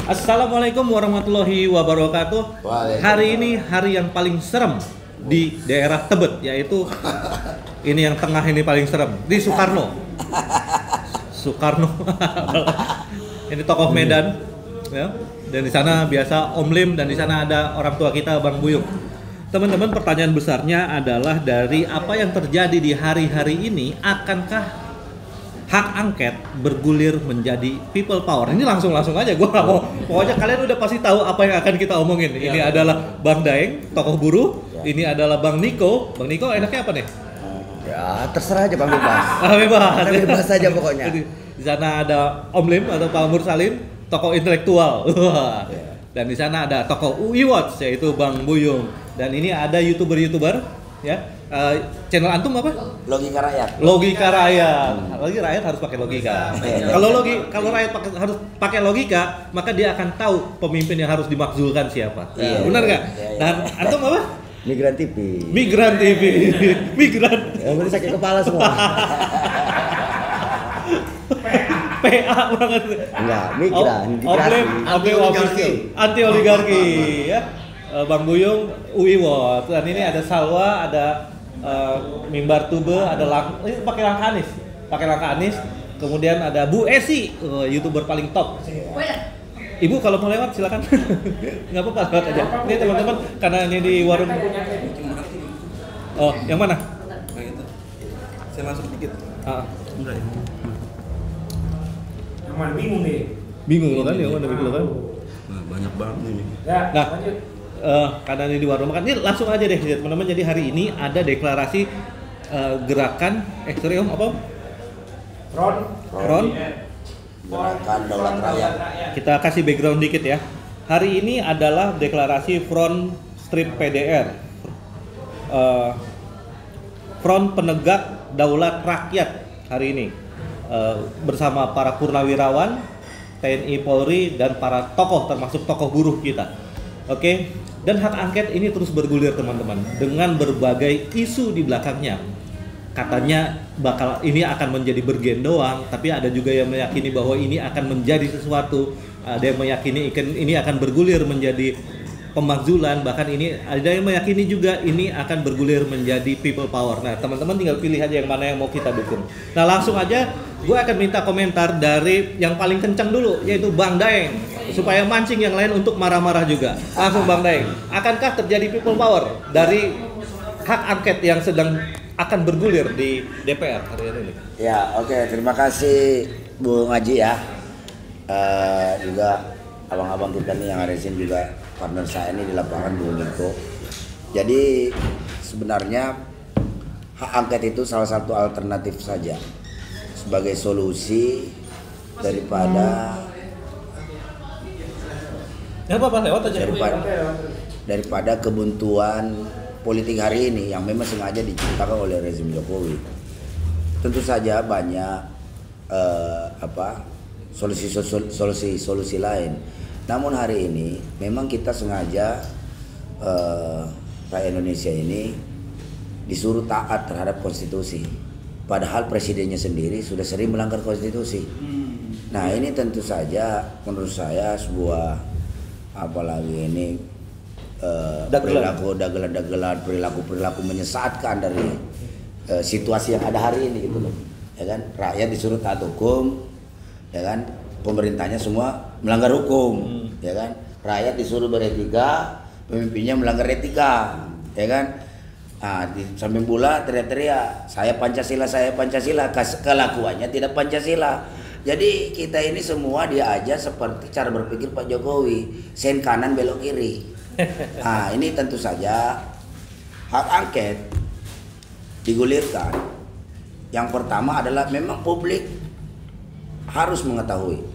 Assalamualaikum warahmatullahi wabarakatuh. Hari ini hari yang paling serem di daerah Tebet, yaitu ini yang tengah ini paling serem di Soekarno. Ini tokoh Medan, ya. Dan di sana biasa Om Lim, dan di sana ada orang tua kita Bang Buyung. Teman-teman, pertanyaan besarnya adalah dari apa yang terjadi di hari-hari ini, akankah hak angket bergulir menjadi people power? Ini langsung aja, gue nggak mau. Pokoknya kalian udah pasti tahu apa yang akan kita omongin. Ini adalah Bang Daeng, tokoh buruh. Ini adalah Bang Niko. Bang Niko enaknya apa nih? Ya terserah aja Bang, bebas. Bebas aja pokoknya. Di sana ada Om Lim atau Pak Mursalin, tokoh intelektual. Dan di sana ada tokoh UI Watch, yaitu Bang Buyung. Dan ini ada youtuber, ya. Channel antum apa? Logika Rakyat. Logika Rakyat. Lagi rakyat harus pakai logika. Kalau rakyat harus pakai logika, maka dia akan tahu pemimpin yang harus dimakzulkan siapa. Benar nggak? Dan antum apa? Migran TV. Migran. Yang penting sakit kepala semua. PA banget. Enggak, migran. Anti oligarki, ya. Bang Buyung, UI Watch. Dan ini ada Salwa, ada Mimbar Tube, ada ini pakai langkah Anis. Kemudian ada Bu Esi, YouTuber paling top. Ibu kalau mau lewat silakan. Nggak apa-apa, lewat aja. Ini teman-teman, karena ini di warung. Oh, yang mana? Yang itu. Saya masuk dikit. Enggak. Yang mana bingung nih? Bingung lo kan? Yang mana bingung lo kan? Nah, banyak banget ini. Ya, Nah, lanjut. karena ini di warung makan, ini langsung aja deh teman-teman. Jadi hari ini ada deklarasi gerakan, sorry Om, apa? Front. Gerakan Daulat Rakyat. Kita kasih background dikit ya. Hari ini adalah deklarasi Front Strip PDR, Front Penegak Daulat Rakyat hari ini, bersama para purnawirawan, TNI, Polri, dan para tokoh, termasuk tokoh buruh kita. Oke, dan hak angket ini terus bergulir teman-teman, dengan berbagai isu di belakangnya. Katanya ini akan menjadi bergendoang, tapi ada juga yang meyakini bahwa ini akan menjadi sesuatu. Ada yang meyakini ini akan bergulir menjadi pemakzulan, bahkan ini ada yang meyakini juga ini akan bergulir menjadi people power. Nah, teman-teman tinggal pilih aja yang mana yang mau kita dukung. Nah, langsung aja gue akan minta komentar dari yang paling kencang dulu, yaitu Bang Daeng, supaya mancing yang lain untuk marah-marah juga. Langsung Bang Daeng, akankah terjadi people power dari hak angket yang sedang akan bergulir di DPR hari ini? Ya, oke. Terima kasih Bu Ngaji ya. Juga abang-abang kita nih yang ada di sini, juga partner saya ini di lapangan Bu Niko. Jadi sebenarnya hak angket itu salah satu alternatif saja sebagai solusi daripada daripada kebuntuan politik hari ini yang memang sengaja diciptakan oleh rezim Jokowi. Tentu saja banyak solusi lain. Namun hari ini memang kita sengaja rakyat Indonesia ini disuruh taat terhadap konstitusi. Padahal presidennya sendiri sudah sering melanggar konstitusi. Nah, ini tentu saja menurut saya sebuah apalagi ini perilaku menyesatkan dari situasi yang ada hari ini gitu loh. Ya kan? Rakyat disuruh taat hukum, ya kan? Pemerintahnya semua melanggar hukum, ya kan? Rakyat disuruh beretika, pemimpinnya melanggar etika, ya kan? Nah, di samping pula teriak-teriak, saya Pancasila, kelakuannya tidak Pancasila. Jadi kita ini semua diajak seperti cara berpikir Pak Jokowi, sen kanan belok kiri. Nah, ini tentu saja hak angket digulirkan. Yang pertama adalah memang publik harus mengetahui,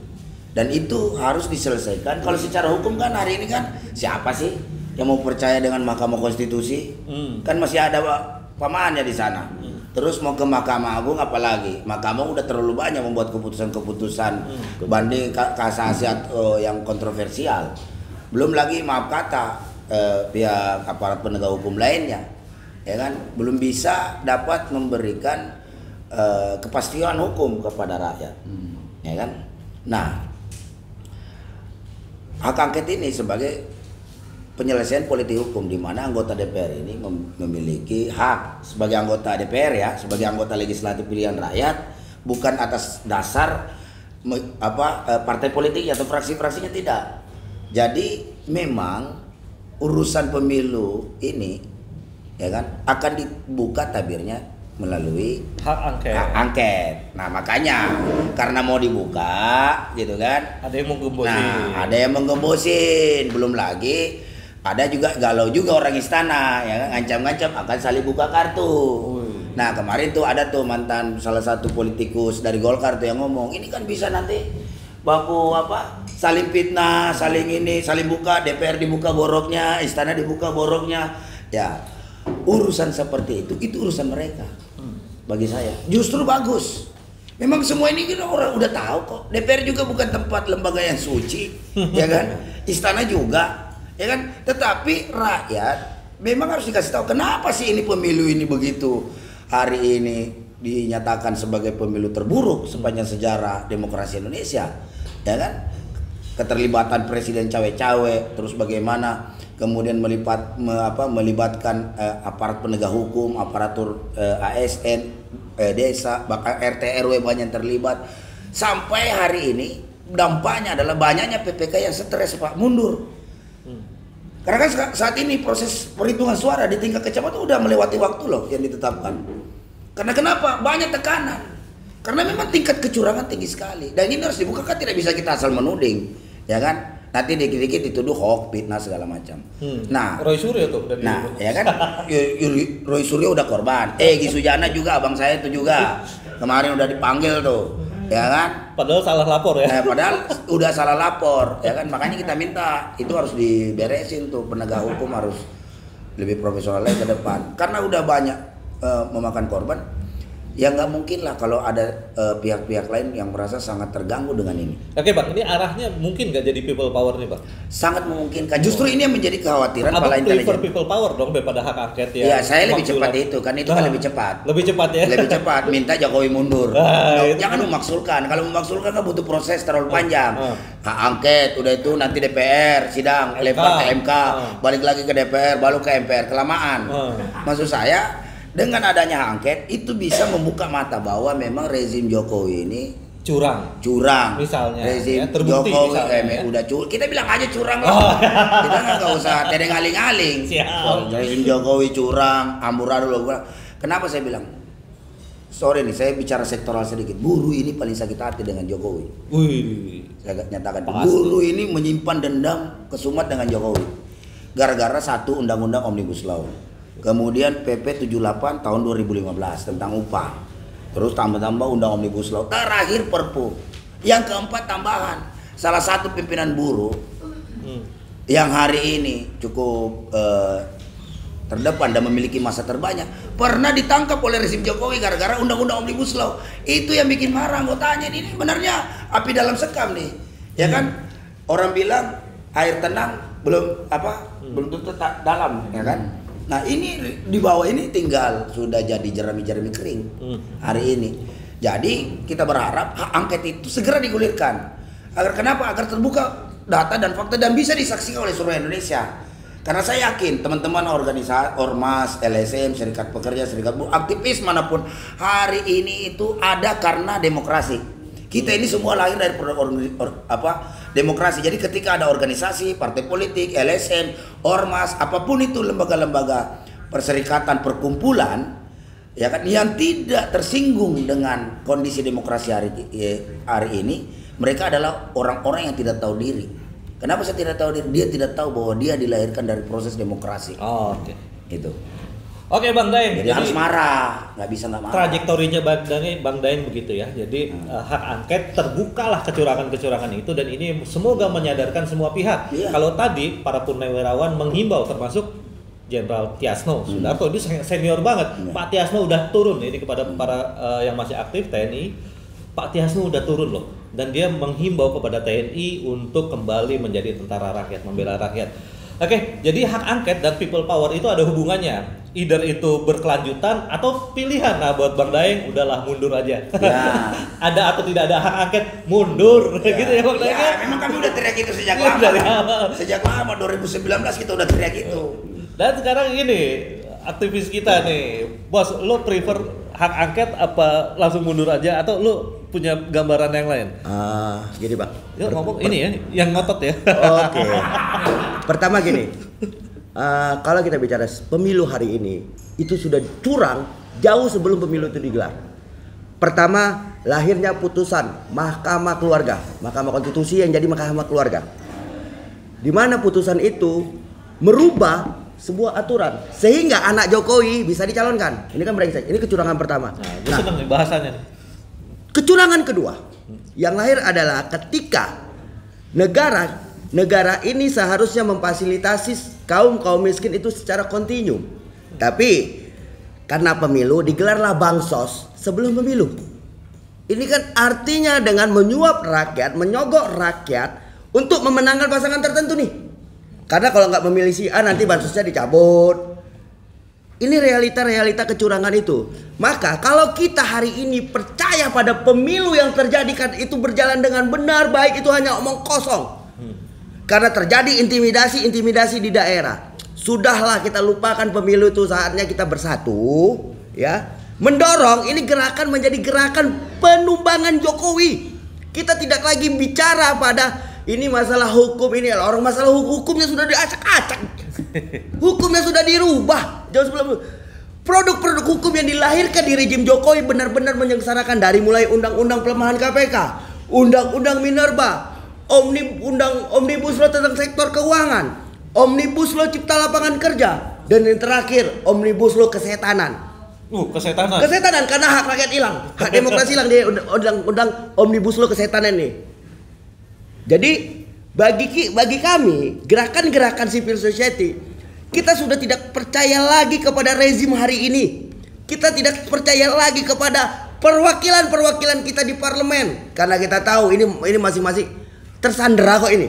dan itu harus diselesaikan. Kalau secara hukum kan hari ini kan siapa sih yang mau percaya dengan Mahkamah Konstitusi? Kan masih ada pamaannya di sana. Terus mau ke Mahkamah Agung apalagi? Mahkamah udah terlalu banyak membuat keputusan-keputusan banding kasasi yang kontroversial. Belum lagi maaf kata pihak aparat penegak hukum lainnya, ya kan, belum bisa dapat memberikan kepastian hukum kepada rakyat, ya kan. Nah, hak angket ini sebagai penyelesaian politik hukum, di mana anggota DPR ini memiliki hak sebagai anggota DPR ya, sebagai anggota legislatif pilihan rakyat, bukan atas dasar partai politik atau fraksi-fraksinya, tidak. Jadi memang urusan pemilu ini ya kan akan dibuka tabirnya melalui hak angket. Nah, makanya karena mau dibuka gitu kan. Ada yang menggembosin. Nah, ada yang menggembosin. Belum lagi ada juga galau juga orang istana ya kan, ngancam-ngancam akan saling buka kartu. Nah, kemarin tuh ada tuh mantan salah satu politikus dari Golkar tuh yang ngomong, ini kan bisa nanti baku saling fitnah, saling ini, saling buka, DPR dibuka boroknya, istana dibuka boroknya. Ya, urusan seperti itu urusan mereka. Bagi saya justru bagus. Memang semua ini kan orang udah tahu kok. DPR juga bukan tempat lembaga yang suci, ya kan? Istana juga, ya kan? Tetapi rakyat memang harus dikasih tahu kenapa sih ini pemilu ini begitu. Hari ini dinyatakan sebagai pemilu terburuk sepanjang sejarah demokrasi Indonesia, ya kan? Keterlibatan presiden cawe-cawe, terus bagaimana kemudian melibatkan aparat penegak hukum, aparatur ASN, desa, bahkan RT RW banyak terlibat. Sampai hari ini dampaknya adalah banyaknya PPK yang stres, Pak, mundur. Karena kan saat ini proses perhitungan suara di tingkat kecamatan udah melewati waktu loh yang ditetapkan. Karena kenapa? Banyak tekanan. Karena memang tingkat kecurangan tinggi sekali. Dan ini harus dibuka, kan tidak bisa kita asal menuding, ya kan? Nanti dikit-dikit dituduh hoax, fitnah segala macam. Nah, Roy Suryo tuh. Ya kan, Roy Suryo udah korban. Egy Sujana juga, abang saya itu juga. Kemarin udah dipanggil tuh, ya kan? Padahal salah lapor ya. Padahal udah salah lapor, ya kan? Makanya kita minta itu harus diberesin tuh, penegak hukum harus lebih profesional lagi ke depan. Karena udah banyak memakan korban. Ya nggak mungkin lah kalau ada pihak-pihak lain yang merasa sangat terganggu dengan ini. Oke Bang, ini arahnya mungkin nggak jadi people power nih Bang? Sangat memungkinkan. Justru ini yang menjadi kekhawatiran para intelijen. Prefer people power dong daripada hak angket ya? Ya saya lebih cepat itu, kan itu kan lebih cepat. Lebih cepat ya? Lebih cepat, minta Jokowi mundur. Jangan memaksulkan. Kalau memaksulkan kan butuh proses terlalu panjang. Hak angket, udah itu nanti DPR sidang, lempar ke MK, balik lagi ke DPR, baru ke MPR, kelamaan. Maksud saya, dengan adanya hak angket itu bisa membuka mata bahwa memang rezim Jokowi ini curang misalnya rezim ya, terbukti Jokowi misalnya, udah kita bilang aja curang lah. Kita nggak usah tedeng aling-aling. Rezim Jokowi curang, amburadul. Kenapa saya bilang? Sorry nih, saya bicara sektoral sedikit. Buruh ini paling sakit hati dengan Jokowi. Saya nyatakan buruh ini menyimpan dendam kesumat dengan Jokowi gara-gara satu undang-undang Omnibus Law. Kemudian PP 78 tahun 2015 tentang upah. Terus tambah-tambah undang Omnibus Law. Terakhir Perpu. Yang keempat tambahan. Salah satu pimpinan buruh yang hari ini cukup terdepan dan memiliki masa terbanyak pernah ditangkap oleh rezim Jokowi gara-gara undang-undang Omnibus Law. Itu yang bikin marah anggotanya. Ini sebenarnya api dalam sekam nih. Ya kan? Orang bilang air tenang belum tentu dalam, ya kan? Nah ini di bawah ini tinggal sudah jadi jerami-jerami kering hari ini. Jadi kita berharap hak angket itu segera digulirkan. Agar kenapa? Agar terbuka data dan fakta dan bisa disaksikan oleh seluruh Indonesia. Karena saya yakin teman-teman organisasi, ormas, LSM, serikat pekerja, serikat buruh, aktivis manapun hari ini itu ada karena demokrasi. Kita ini semua lahir dari demokrasi. Jadi ketika ada organisasi, partai politik, LSM, ormas, apapun itu lembaga-lembaga perserikatan, perkumpulan, ya kan, yang tidak tersinggung dengan kondisi demokrasi hari ini, mereka adalah orang-orang yang tidak tahu diri. Kenapa saya tidak tahu diri? Dia tidak tahu bahwa dia dilahirkan dari proses demokrasi. Oke. Itu. Oke Bang Daeng, jadi harus marah, nggak bisa nggak marah. Trajektorinya Bang Daeng begitu ya. Jadi hak angket terbukalah kecurangan-kecurangan itu dan ini semoga menyadarkan semua pihak. Kalau tadi para purnawirawan menghimbau termasuk Jenderal Tiasno Sundarto, itu senior banget. Pak Tiasno udah turun ini kepada para yang masih aktif TNI. Pak Tiasno udah turun loh dan dia menghimbau kepada TNI untuk kembali menjadi tentara rakyat, membela rakyat. Oke, jadi hak angket dan people power itu ada hubungannya. either itu berkelanjutan atau pilihan. Nah buat Bang Daeng udahlah mundur aja. Ya. Ada atau tidak ada hak angket mundur Ya. gitu ya Bang Daeng. Ya, memang kami udah teriak itu sejak lama. Sejak lama 2019 kita udah teriak itu. Dan sekarang ini aktivis kita nih, bos, lo prefer hak angket apa langsung mundur aja atau lo punya gambaran yang lain? Gini Bang. Yuk ngomong ini ya, yang ngotot ya. Oke. Pertama gini, kalau kita bicara pemilu hari ini itu sudah curang jauh sebelum pemilu itu digelar. Pertama, lahirnya putusan Mahkamah Keluarga, Mahkamah Konstitusi yang jadi Mahkamah Keluarga, di mana putusan itu merubah sebuah aturan sehingga anak Jokowi bisa dicalonkan. Ini kan brengsek. Ini kecurangan pertama. Gue seneng nih bahasanya. Kecurangan kedua yang lahir adalah ketika negara ini seharusnya memfasilitasi kaum miskin itu secara kontinu. Tapi karena pemilu digelarlah bansos sebelum pemilu. Ini kan artinya dengan menyuap rakyat, menyogok rakyat untuk memenangkan pasangan tertentu nih. Karena kalau nggak memilih si A nanti bansosnya dicabut. Ini realita kecurangan itu. Maka kalau kita hari ini percaya pada pemilu yang terjadi kan itu berjalan dengan benar baik, itu hanya omong kosong. Karena terjadi intimidasi di daerah. Sudahlah kita lupakan pemilu itu, saatnya kita bersatu ya. Mendorong ini gerakan menjadi gerakan penumbangan Jokowi. Kita tidak lagi bicara pada ini masalah hukum, ini orang masalah hukumnya sudah diacak-acak. Hukumnya sudah dirubah jauh sebelum produk-produk hukum yang dilahirkan di rejim Jokowi benar-benar menyengsarakan, dari mulai undang-undang pelemahan KPK, undang-undang Minerba, omnibus law tentang sektor keuangan, omnibus law cipta lapangan kerja, dan yang terakhir omnibus law kesetanan. Kesetanan karena hak rakyat hilang, hak demokrasi hilang di undang-undang omnibus law kesetanan nih. Jadi bagi kami gerakan-gerakan civil society, kita sudah tidak percaya lagi kepada rezim hari ini. Kita tidak percaya lagi kepada perwakilan kita di parlemen, karena kita tahu ini masing-masing tersandera kok ini.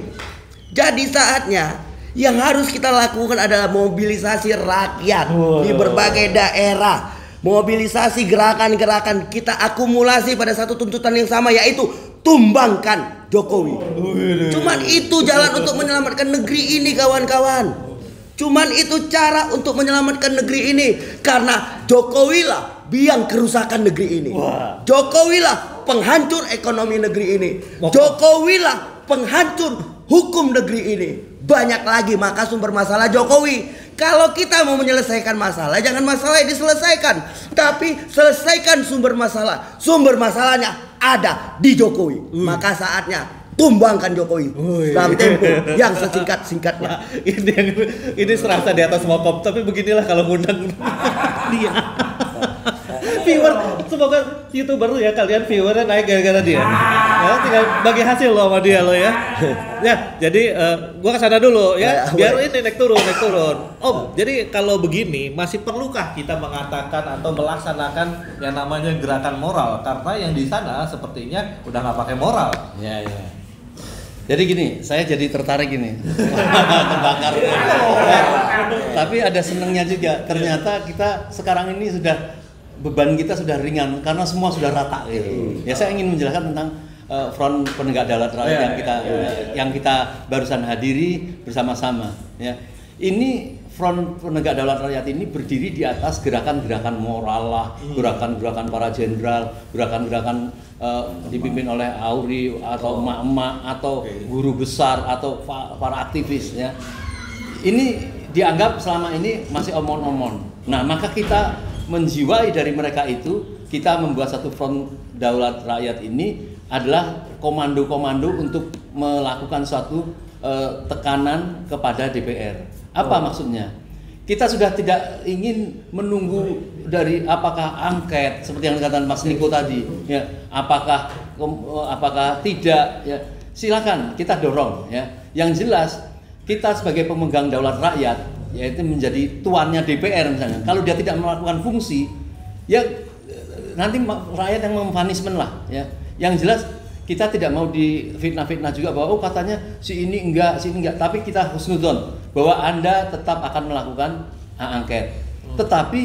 Jadi saatnya yang harus kita lakukan adalah mobilisasi rakyat di berbagai daerah. Mobilisasi gerakan-gerakan, kita akumulasi pada satu tuntutan yang sama, yaitu tumbangkan Jokowi. Cuman itu jalan untuk menyelamatkan negeri ini, kawan-kawan. Cuman itu cara untuk menyelamatkan negeri ini, karena Jokowi lah biang kerusakan negeri ini. Jokowi lah penghancur ekonomi negeri ini. Jokowi lah penghancur hukum negeri ini. Banyak lagi maka sumber masalah Jokowi. Kalau kita mau menyelesaikan masalah, jangan masalah diselesaikan, tapi selesaikan sumber masalah. Sumber masalahnya ada di Jokowi. Maka saatnya tumbangkan Jokowi dalam tempo yang sesingkat-singkatnya. Ini serasa di atas mokop, tapi beginilah kalau ngundang dia. Viewer, semoga YouTuber ya kalian viewernya naik gara-gara dia. Ya, tinggal bagi hasil lo sama dia lo ya. Ya, jadi gua kesana dulu ya. Biar ini naik turun. Om, jadi kalau begini masih perlukah kita mengatakan atau melaksanakan yang namanya gerakan moral? Karena yang di sana sepertinya udah nggak pakai moral. Ya. Jadi gini, saya jadi tertarik ini. Terbakar. Tapi ada senangnya juga. Ternyata kita sekarang ini sudah beban kita sudah ringan karena semua sudah rata gitu. Ya saya ingin menjelaskan tentang Front Penegak Daulat Rakyat yang kita barusan hadiri bersama-sama ya. Ini Front Penegak Daulat Rakyat ini berdiri di atas gerakan-gerakan moral lah, gerakan-gerakan para jenderal, gerakan-gerakan dipimpin oleh Auri atau emak-emak atau guru besar atau para aktivis ya. Ini dianggap selama ini masih omon-omon. Nah, maka kita menjiwai dari mereka itu, kita membuat satu Front Daulat Rakyat ini adalah komando-komando untuk melakukan suatu tekanan kepada DPR. Apa maksudnya? Kita sudah tidak ingin menunggu dari apakah angket seperti yang dikatakan Mas Niko tadi, ya, apakah tidak, ya, silakan kita dorong, ya. Yang jelas kita sebagai pemegang daulat rakyat, yaitu menjadi tuannya DPR misalnya. Kalau dia tidak melakukan fungsi, ya nanti rakyat yang mempunishment lah, ya. Yang jelas kita tidak mau di fitnah-fitnah juga bahwa katanya si ini enggak, tapi kita husnudzon bahwa Anda tetap akan melakukan hak angket. Tetapi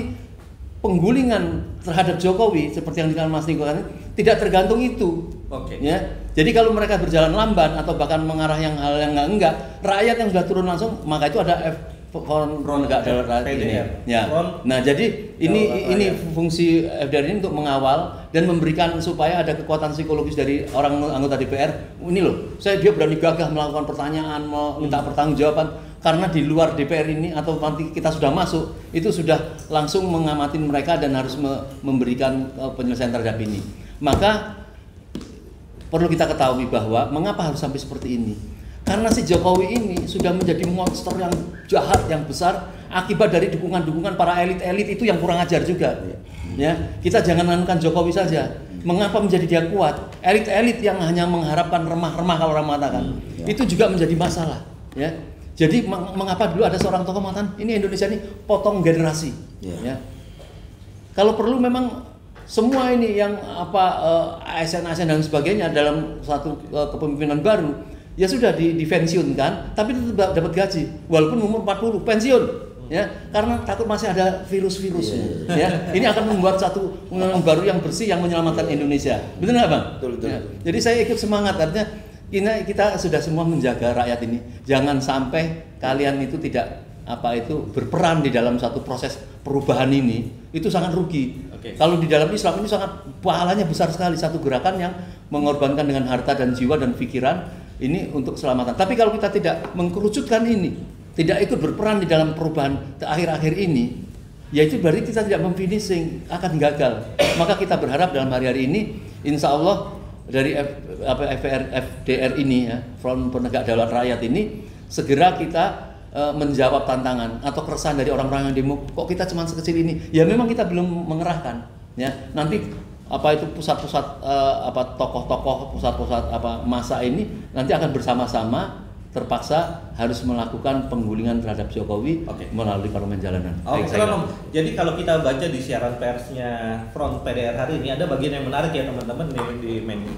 penggulingan terhadap Jokowi seperti yang dikatakan Mas Niko tadi tidak tergantung itu. Oke. Ya. Jadi kalau mereka berjalan lamban atau bahkan mengarah yang hal yang enggak, rakyat yang sudah turun langsung, maka itu ada front penegak darurat ini. Ya. Nah, jadi ini fungsi FDR ini untuk mengawal dan memberikan supaya ada kekuatan psikologis dari orang anggota DPR. Ini loh, dia berani gagah melakukan pertanyaan, minta pertanggungjawaban karena di luar DPR ini atau nanti kita sudah masuk, itu sudah langsung mengamati mereka dan harus memberikan penyelesaian terhadap ini. Maka perlu kita ketahui bahwa mengapa harus sampai seperti ini. Karena si Jokowi ini sudah menjadi monster yang jahat, yang besar akibat dari dukungan-dukungan para elit-elit itu yang kurang ajar juga. Ya, kita jangan menanamkan Jokowi saja. Mengapa menjadi dia kuat? Elit-elit yang hanya mengharapkan remah-remah kalau orang mengatakan itu juga menjadi masalah. Ya, jadi mengapa dulu ada seorang tokoh mengatakan ini Indonesia ini potong generasi. Ya, kalau perlu memang semua ini yang ASN dan sebagainya dalam satu kepemimpinan baru. Ya sudah dipensiunkan, tapi tetap dapat gaji walaupun umur 40 pensiun, ya karena takut masih ada virus-virus. Ya, ini akan membuat satu undang-undang baru yang bersih yang menyelamatkan Indonesia. Betul nggak, Bang? Betul. Ya. Jadi saya ikut semangat, artinya kita sudah semua menjaga rakyat ini. Jangan sampai kalian itu tidak berperan di dalam satu proses perubahan ini, itu sangat rugi. Kalau di dalam Islam ini sangat pahalanya besar sekali, satu gerakan yang mengorbankan dengan harta dan jiwa dan pikiran ini untuk keselamatan. Tapi kalau kita tidak mengkerucutkan ini, tidak ikut berperan di dalam perubahan akhir-akhir ini, yaitu berarti kita tidak memfinishing, akan gagal. Maka kita berharap dalam hari-hari ini, insya Allah dari FDR ini, ya, Front Penegak Daulat Rakyat ini, segera kita menjawab tantangan atau keresahan dari orang-orang yang demo. Kok kita cuma sekecil ini? Ya memang kita belum mengerahkan. Ya nanti pusat-pusat tokoh-tokoh, pusat-pusat massa ini nanti akan bersama-sama terpaksa harus melakukan penggulingan terhadap Jokowi melalui parlemen jalanan. Jadi kalau kita baca di siaran persnya Front PDR hari ini ada bagian yang menarik ya teman-teman,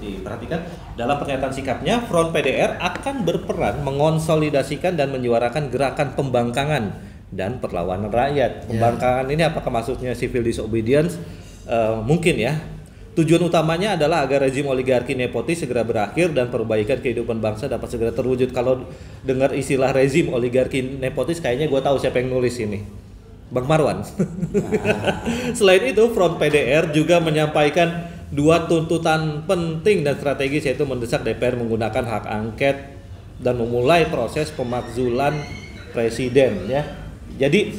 diperhatikan dalam pernyataan sikapnya. Front PDR akan berperan mengonsolidasikan dan menyuarakan gerakan pembangkangan dan perlawanan rakyat. Pembangkangan ini apakah maksudnya civil disobedience? Mungkin ya. Tujuan utamanya adalah agar rezim oligarki nepotis segera berakhir dan perbaikan kehidupan bangsa dapat segera terwujud. Kalau dengar istilah rezim oligarki nepotis, kayaknya gue tahu siapa yang nulis ini, Bang Marwan. Selain itu, Front PDR juga menyampaikan dua tuntutan penting dan strategis, yaitu mendesak DPR menggunakan hak angket dan memulai proses pemakzulan presiden. Ya, jadi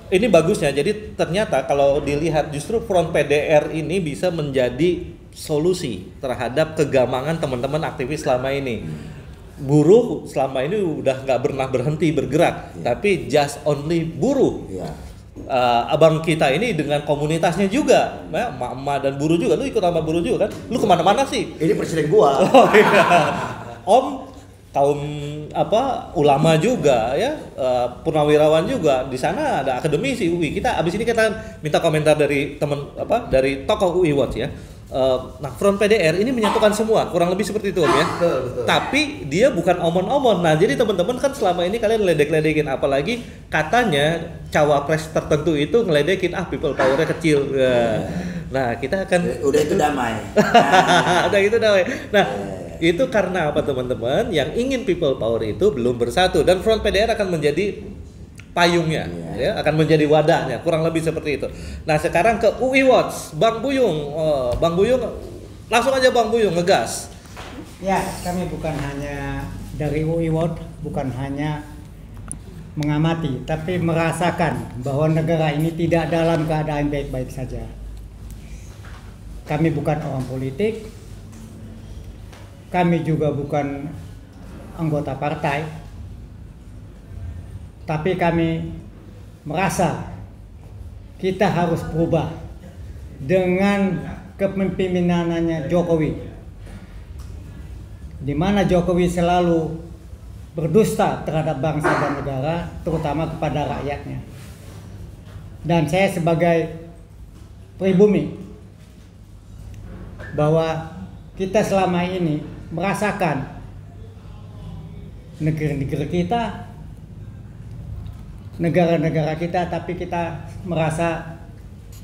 ini bagusnya. Jadi ternyata kalau dilihat justru Front PDR ini bisa menjadi solusi terhadap kegamangan teman-teman aktivis selama ini. Buruh selama ini udah nggak pernah berhenti bergerak, tapi just only buruh. Abang kita ini dengan komunitasnya juga, emak-emak dan buruh juga. Lu ikut sama buruh juga kan? Lu kemana-mana sih? Ini presiden gua. Oh, iya. Om kaum ulama juga ya, purnawirawan juga di sana, ada akademisi UI. Kita abis ini kita minta komentar dari dari tokoh UI Watch ya. Nah, Front PDR ini menyatukan semua, kurang lebih seperti itu Om ya. Betul. Tapi dia bukan omon-omon. Nah, jadi teman-teman kan selama ini kalian ledek-ledekin, apalagi katanya cawapres tertentu itu ngeledekin people power-nya kecil. Nah, kita akan udah itu damai. Udah itu damai. Nah, itu karena apa teman-teman? Yang ingin people power itu belum bersatu, dan Front PDR akan menjadi payungnya, ya, akan menjadi wadahnya, kurang lebih seperti itu. Nah, sekarang ke UI Watch, Bang Buyung. Bang Buyung, langsung aja Bang Buyung ngegas. Ya, kami bukan hanya dari UI Watch, bukan hanya mengamati, tapi merasakan bahwa negara ini tidak dalam keadaan baik-baik saja. Kami bukan orang politik. Kami juga bukan anggota partai, tapi kami merasa kita harus berubah dengan kepemimpinannya Jokowi, di mana Jokowi selalu berdusta terhadap bangsa dan negara, terutama kepada rakyatnya. Dan saya sebagai pribumi bahwa kita selama ini merasakan negeri-negeri kita negara-negara kita, tapi kita merasa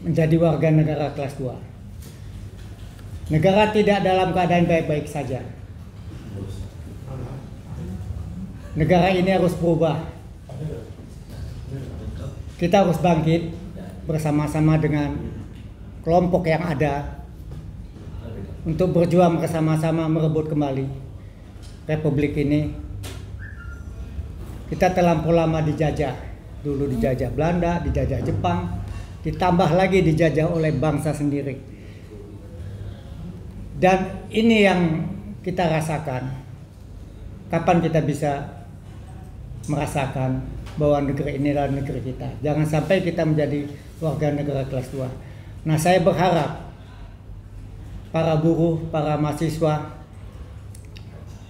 menjadi warga negara kelas 2. Negara tidak dalam keadaan baik-baik saja. Negara ini harus berubah. Kita harus bangkit bersama-sama dengan kelompok yang ada untuk berjuang bersama-sama merebut kembali Republik ini. Kita terlampau lama dijajah. Dulu dijajah Belanda, dijajah Jepang, ditambah lagi dijajah oleh bangsa sendiri. Dan ini yang kita rasakan. Kapan kita bisa merasakan bahwa negeri ini adalah negeri kita? Jangan sampai kita menjadi warga negara kelas 2. Nah, saya berharap para buruh, para mahasiswa,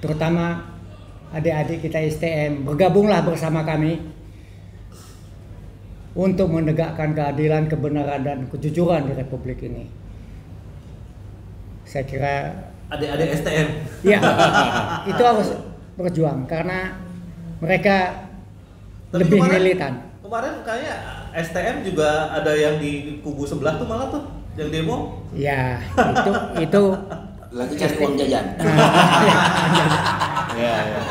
terutama adik-adik kita STM, bergabunglah bersama kami untuk menegakkan keadilan, kebenaran, dan kejujuran di Republik ini. Saya kira Adik-adik STM. ya, itu harus berjuang karena mereka Tapi lebih kemarin- militan. Kemarin kayak STM juga ada yang di kubu sebelah tuh malah tuh yang demo. Ya, itu Lagi cari uang jajan.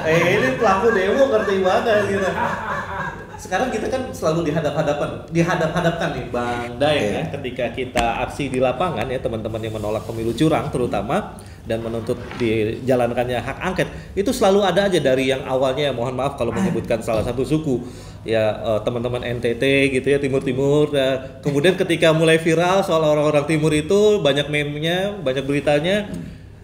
Ini pelaku demo ngerti banget gitu. Sekarang kita kan selalu dihadap-hadapkan nih Bang Daeng ya, ketika kita aksi di lapangan ya, teman-teman yang menolak pemilu curang terutama dan menuntut dijalankannya hak angket, itu selalu ada aja dari yang awalnya, mohon maaf kalau menyebutkan salah satu suku ya, teman-teman NTT gitu ya, Timur-Timur ya. Kemudian ketika mulai viral soal orang-orang Timur itu banyak meme-nya, banyak beritanya.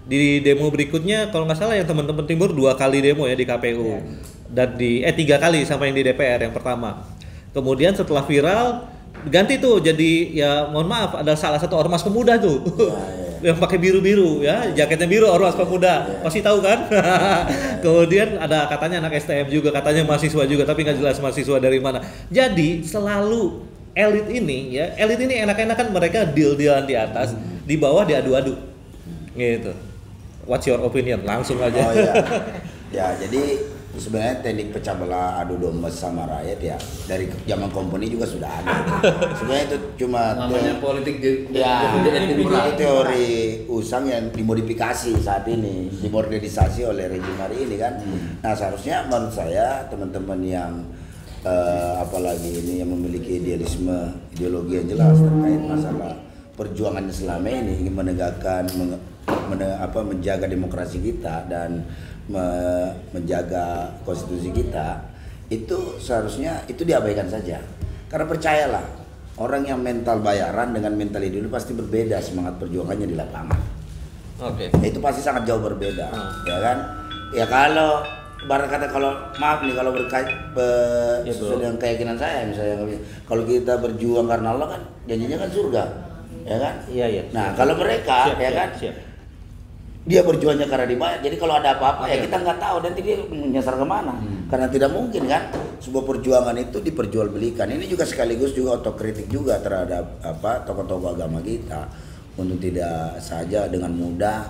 Di demo berikutnya kalau nggak salah yang teman-teman Timur 2 kali demo ya di KPU dan 3 kali sama yang di DPR yang pertama. Kemudian setelah viral ganti tuh jadi ya, mohon maaf, ada salah satu ormas pemuda tuh yang pakai biru-biru ya, jaketnya biru, ormas pemuda, pasti tahu kan. Kemudian ada katanya anak STM juga, katanya mahasiswa juga, tapi nggak jelas mahasiswa dari mana. Jadi selalu elit ini enak-enakan mereka deal-dealan di atas, di bawah diadu-adu gitu. What's your opinion? Langsung aja. Oh iya. Ya, jadi sebenarnya teknik pecah belah adu domba sama rakyat ya dari zaman komponi juga sudah ada. Sebenarnya itu cuma Namanya politik ya, itu itu teori usang yang dimodifikasi saat ini, dimodernisasi oleh rezim hari ini kan. Nah, seharusnya menurut saya teman-teman yang apalagi ini yang memiliki ideologi yang jelas terkait masalah perjuangannya selama ini ingin menegakkan menjaga demokrasi kita dan menjaga konstitusi kita, itu seharusnya itu diabaikan saja. Karena percayalah, orang yang mental bayaran dengan mental ideologi pasti berbeda semangat perjuangannya di lapangan. Oke. Itu pasti sangat jauh berbeda, ya kan? Ya kalau ibarat kata, kalau maaf nih, kalau sesuai dengan keyakinan saya, misalnya kalau kita berjuang karena Allah kan janjinya kan surga, ya kan? Iya. Nah, kalau mereka Siap, ya kan, dia berjuangnya karena dibayar. Jadi kalau ada apa-apa ya kita nggak tahu nanti dia menyasar kemana. Karena tidak mungkin kan sebuah perjuangan itu diperjualbelikan. Ini juga sekaligus juga otokritik juga terhadap tokoh-tokoh agama kita untuk tidak saja dengan mudah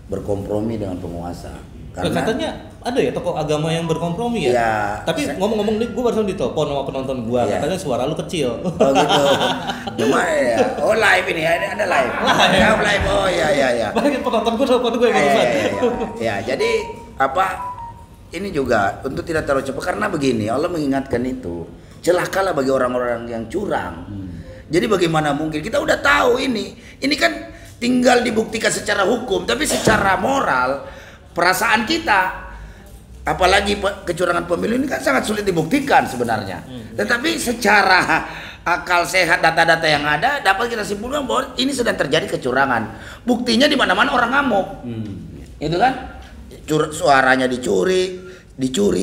berkompromi dengan penguasa. Karena Katanya ada ya tokoh agama yang berkompromi ya? Ya, Tapi ngomong-ngomong nih, gue barusan ditelepon sama penonton gue, Iya. katanya suara lu kecil. oh gitu. Cuma ya, live ini ada live. Live. Oh ya. Banyak penonton gue telepon gue barusan. Ya, jadi ini juga untuk tidak terlalu cepat, karena begini, Allah mengingatkan itu. Celakalah bagi orang-orang yang curang. Jadi bagaimana mungkin, kita udah tahu ini kan tinggal dibuktikan secara hukum, tapi secara moral, perasaan kita, apalagi kecurangan pemilu ini kan sangat sulit dibuktikan sebenarnya. Tetapi secara akal sehat, data-data yang ada dapat kita simpulkan bahwa ini sedang terjadi kecurangan. Buktinya di mana-mana orang ngamuk. Itu kan suaranya dicuri,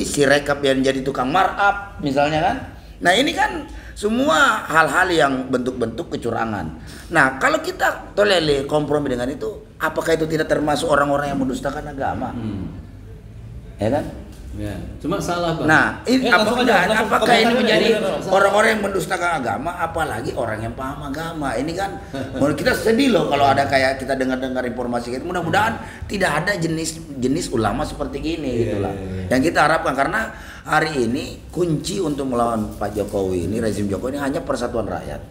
si rekap yang jadi tukang markup misalnya kan. Nah, ini kan semua hal-hal yang bentuk-bentuk kecurangan. Nah, kalau kita tolele kompromi dengan itu, apakah itu tidak termasuk orang-orang yang mendustakan agama? Ya kan? Ya, cuma salah Bang. Nah, langsung aja, langsung apakah ini komentar menjadi aja. orang-orang yang mendustakan agama, apalagi orang yang paham agama? Ini kan menurut kita sedih loh kalau ada kayak kita dengar-dengar informasi gitu. Mudah-mudahan tidak ada jenis ulama seperti ini gitulah. Yang kita harapkan, karena hari ini kunci untuk melawan Pak Jokowi ini, rezim Jokowi ini hanya persatuan rakyat.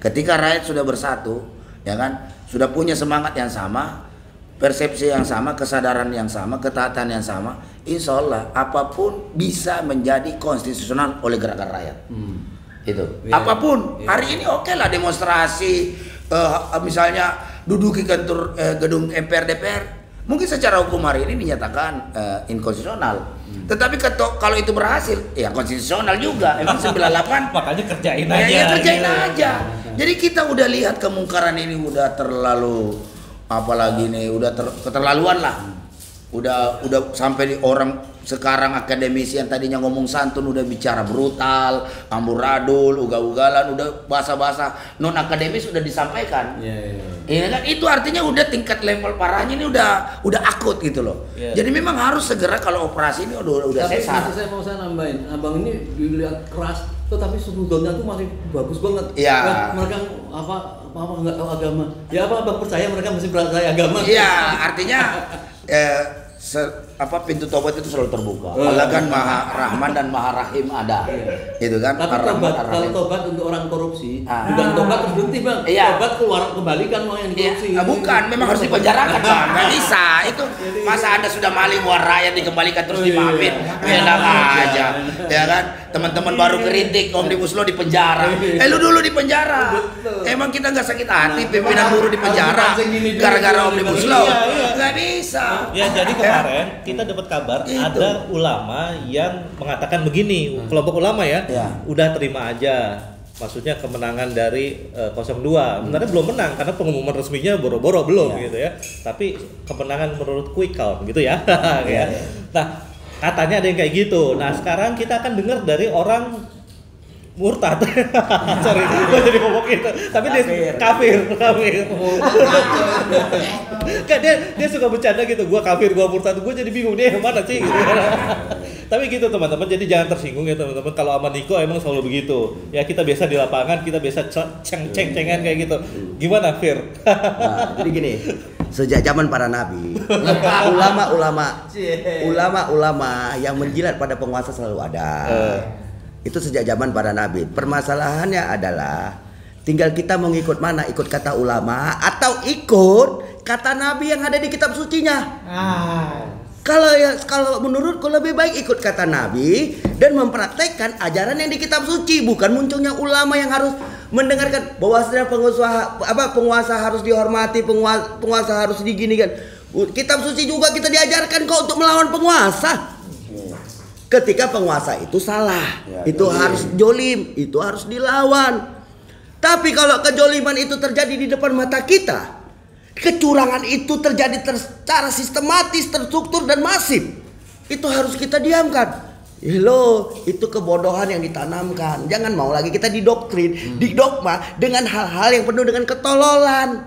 Ketika rakyat sudah bersatu, ya kan, sudah punya semangat yang sama, persepsi yang sama, kesadaran yang sama, ketaatan yang sama, insya Allah apapun bisa menjadi konstitusional oleh gerakan rakyat. Itu. Apapun. Hari ini oke lah demonstrasi, misalnya duduki kantor gedung MPR DPR, mungkin secara hukum hari ini dinyatakan inkonstitusional. Tetapi kalau itu berhasil, ya konstitusional juga. Emang 98 Makanya kerjain ya, aja. ya kerjain gitu. aja. Jadi kita udah lihat kemungkaran ini udah terlalu, apalagi nih udah keterlaluan lah. Udah sampai di orang sekarang akademisi yang tadinya ngomong santun udah bicara brutal, amburadul, ugal-ugalan, udah bahasa-bahasa non akademis udah disampaikan. Ini kan itu artinya udah tingkat level parahnya ini udah akut gitu loh. Jadi memang harus segera kalau operasi ini udah Tapi sesar. saya mau nambahin, abang ini dilihat keras, tetapi sudutnya tuh masih bagus banget. Iya. Ya, mereka apa nggak tahu agama. Ya apa abang percaya mereka masih percaya agama? Iya, artinya pintu tobat itu selalu terbuka. Allah kan Maha Rahman dan Maha Rahim ada. Itu kan. Tapi Ar-Rahman, kalau Ar-Rahim. tobat untuk orang korupsi, bukan tobat terus berhenti Bang. Iya. Tobat keluar kembalikan uang yang dikorupsi. Bukan, memang harus dipenjarakan Bang. Nggak bisa. Itu masa Anda sudah maling uang rakyat dikembalikan terus dimaafin. Enak aja. Ya kan? Teman-teman baru kritik Omnibus Law di penjara. Lu dulu di penjara. Emang kita nggak sakit hati pimpinan buruh di penjara gara-gara Omnibus Law? Nggak bisa. Ya, jadi kemarin kita dapat kabar ada ulama yang mengatakan begini, kelompok ulama ya, udah terima aja. Maksudnya kemenangan dari 02. Sebenarnya belum menang karena pengumuman resminya boro-boro belum gitu ya. Tapi kemenangan menurut quick count gitu ya. Ya. Nah, katanya ada yang kayak gitu. Nah, sekarang kita akan dengar dari orang murtad. Sorry, gue jadi ngomong gitu. Tapi dia kafir. Kan dia suka bercanda gitu. Gua kafir, gua murtad. Gue jadi bingung dia yang mana sih gitu. Tapi gitu teman-teman. Jadi jangan tersinggung ya teman-teman. Kalau sama Niko emang selalu begitu. Ya kita biasa di lapangan, kita biasa ceng-cengan kayak gitu. Gimana Fir? Nah, jadi gini, sejak zaman para nabi, ulama-ulama yang menjilat pada penguasa selalu ada. Itu sejak zaman para nabi. Permasalahannya adalah tinggal kita mau ikut mana, ikut kata ulama atau ikut kata nabi yang ada di kitab sucinya. Kalau menurutku lebih baik ikut kata nabi dan mempraktekkan ajaran yang di kitab suci, bukan munculnya ulama yang harus mendengarkan bahwa penguasa harus dihormati, penguasa harus diginikan. Kitab suci juga kita diajarkan kok untuk melawan penguasa. Ketika penguasa itu salah, itu harus jolim, itu harus dilawan. Tapi kalau kejoliman itu terjadi di depan mata kita, kecurangan itu terjadi secara sistematis, terstruktur dan masif, itu harus kita diamkan. Itu kebodohan yang ditanamkan. Jangan mau lagi kita didoktrin, didogma dengan hal-hal yang penuh dengan ketololan.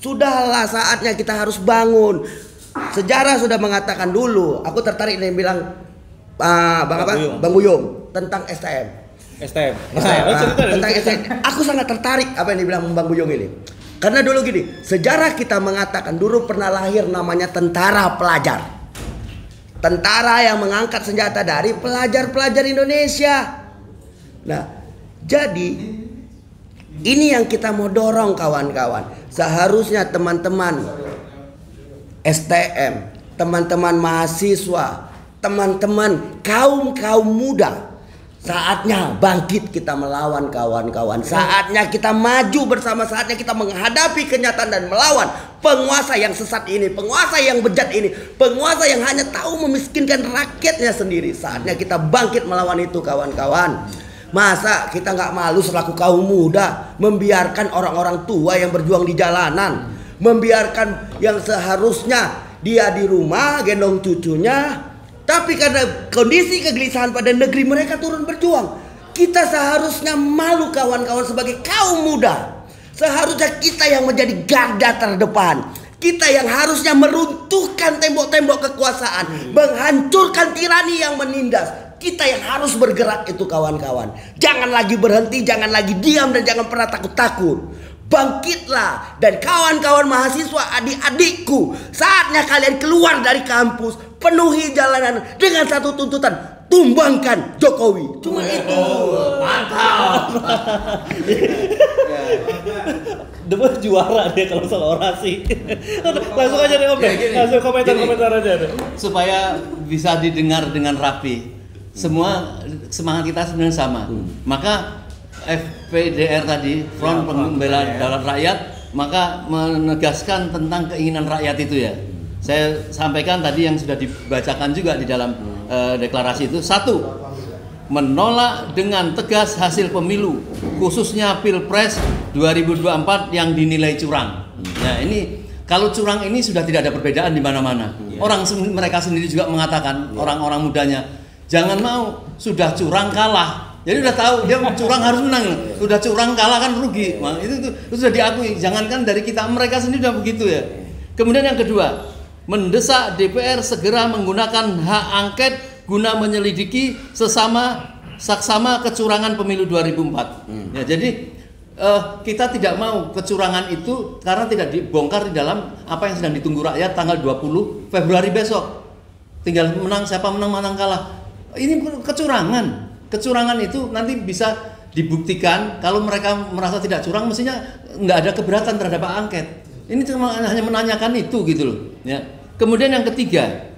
Sudahlah saatnya kita harus bangun. Sejarah sudah mengatakan dulu. Aku tertarik dengan yang bilang Bang Buyung tentang STM. Tentang STM. Aku sangat tertarik apa yang dibilang Bang Buyung ini. Karena dulu gini, sejarah kita mengatakan dulu pernah lahir namanya tentara pelajar. Tentara yang mengangkat senjata dari pelajar-pelajar Indonesia. Nah, jadi ini yang kita mau dorong kawan-kawan. Seharusnya teman-teman STM, teman-teman mahasiswa, teman-teman kaum muda, saatnya bangkit kita melawan kawan-kawan. Saatnya kita maju bersama, saatnya kita menghadapi kenyataan dan melawan penguasa yang sesat ini, penguasa yang bejat ini, penguasa yang hanya tahu memiskinkan rakyatnya sendiri. Saatnya kita bangkit melawan itu kawan-kawan. Masa kita nggak malu selaku kaum muda membiarkan orang-orang tua yang berjuang di jalanan, membiarkan yang seharusnya dia di rumah gendong cucunya, tapi karena kondisi kegelisahan pada negeri mereka turun berjuang. Kita seharusnya malu kawan-kawan sebagai kaum muda. Seharusnya kita yang menjadi garda terdepan. Kita yang harusnya meruntuhkan tembok-tembok kekuasaan, menghancurkan tirani yang menindas. Kita yang harus bergerak itu kawan-kawan. Jangan lagi berhenti, jangan lagi diam, dan jangan pernah takut-takut. Bangkitlah, dan kawan-kawan mahasiswa, adik-adikku, saatnya kalian keluar dari kampus, penuhi jalanan dengan satu tuntutan: tumbangkan Jokowi. Cuma itu. Mantap. Dewa juara dia kalau soal orasi. Langsung aja deh Om deh. Langsung komentar aja deh. Supaya bisa didengar dengan rapi. Semua semangat kita sebenarnya sama. Maka FPDR tadi, Front Pembela Daulat Rakyat, maka menegaskan tentang keinginan rakyat itu ya. Saya sampaikan tadi yang sudah dibacakan juga di dalam deklarasi itu. 1. Menolak dengan tegas hasil pemilu, khususnya Pilpres 2024 yang dinilai curang. Nah, ini kalau curang ini sudah tidak ada perbedaan di mana-mana. Mereka sendiri juga mengatakan, orang-orang mudanya, jangan mau, sudah curang kalah. Jadi udah tahu dia curang harus menang. Udah curang kalah kan rugi. Nah, itu sudah diakui. Jangankan dari kita, mereka sendiri sudah begitu ya. Kemudian yang kedua, mendesak DPR segera menggunakan hak angket guna menyelidiki saksama kecurangan pemilu 2004. Ya, jadi kita tidak mau kecurangan itu karena tidak dibongkar di dalam apa yang sedang ditunggu rakyat tanggal 20 Februari besok. Tinggal menang, siapa menang kalah. Ini kecurangan. Kecurangan itu nanti bisa dibuktikan. Kalau mereka merasa tidak curang, mestinya nggak ada keberatan terhadap hak angket. Ini cuma hanya menanyakan itu gitu loh. Ya. Kemudian yang ketiga,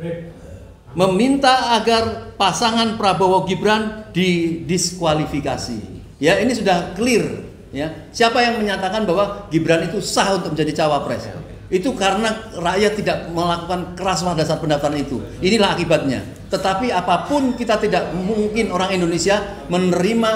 meminta agar pasangan Prabowo Gibran didiskualifikasi. Ya, ini sudah clear. Ya, siapa yang menyatakan bahwa Gibran itu sah untuk menjadi cawapres? Itu karena rakyat tidak melakukan keras pada saat pendaftaran itu. Inilah akibatnya. Tetapi apapun kita tidak mungkin orang Indonesia menerima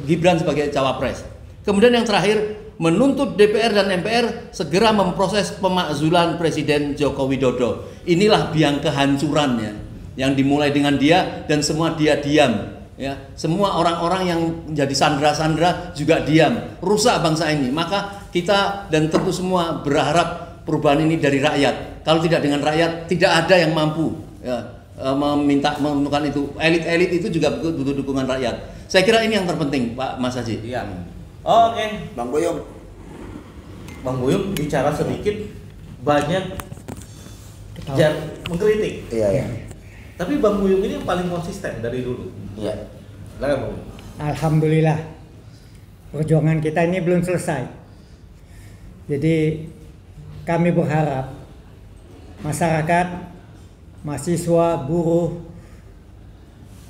Gibran sebagai cawapres. Kemudian yang terakhir, menuntut DPR dan MPR segera memproses pemakzulan Presiden Joko Widodo. Inilah biang kehancurannya yang dimulai dengan dia dan semua dia diam. Ya, semua orang-orang yang menjadi sandera-sandera juga diam. Rusak bangsa ini. Maka kita dan tentu semua berharap perubahan ini dari rakyat. Kalau tidak dengan rakyat, tidak ada yang mampu menentukan itu. Elit-elit itu juga butuh dukungan rakyat. Saya kira ini yang terpenting, Pak Mas Haji. Iya. Oke. Bang Boyong. Bang Boyong bicara sedikit, banyak mengkritik. Iya. Tapi Bang Boyong ini yang paling konsisten dari dulu. Iya. Silakan Bang. Alhamdulillah, perjuangan kita ini belum selesai. Jadi kami berharap masyarakat, mahasiswa, buruh,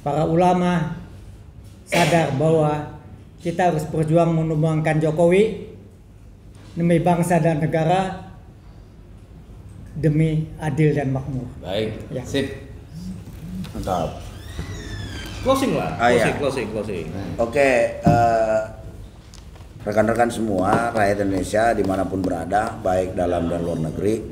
para ulama sadar bahwa kita harus berjuang menumbangkan Jokowi demi bangsa dan negara, demi adil dan makmur. Baik, Ya. sip. Mantap. Closing lah. Closing. Oke, rekan-rekan semua rakyat Indonesia dimanapun berada, baik dalam dan luar negeri,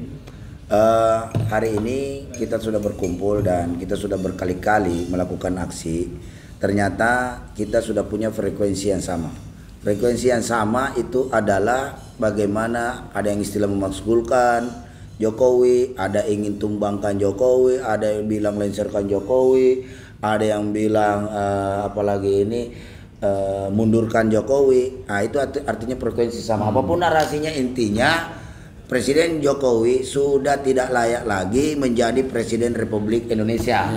hari ini kita sudah berkumpul dan kita sudah berkali-kali melakukan aksi. Ternyata kita sudah punya frekuensi yang sama. Frekuensi yang sama itu adalah bagaimana ada yang istilah memakzulkan Jokowi, ada ingin tumbangkan Jokowi, ada yang bilang lenserkan Jokowi, ada yang bilang apalagi ini mundurkan Jokowi. Nah, itu artinya frekuensi sama. Apapun narasinya, intinya Presiden Jokowi sudah tidak layak lagi menjadi Presiden Republik Indonesia.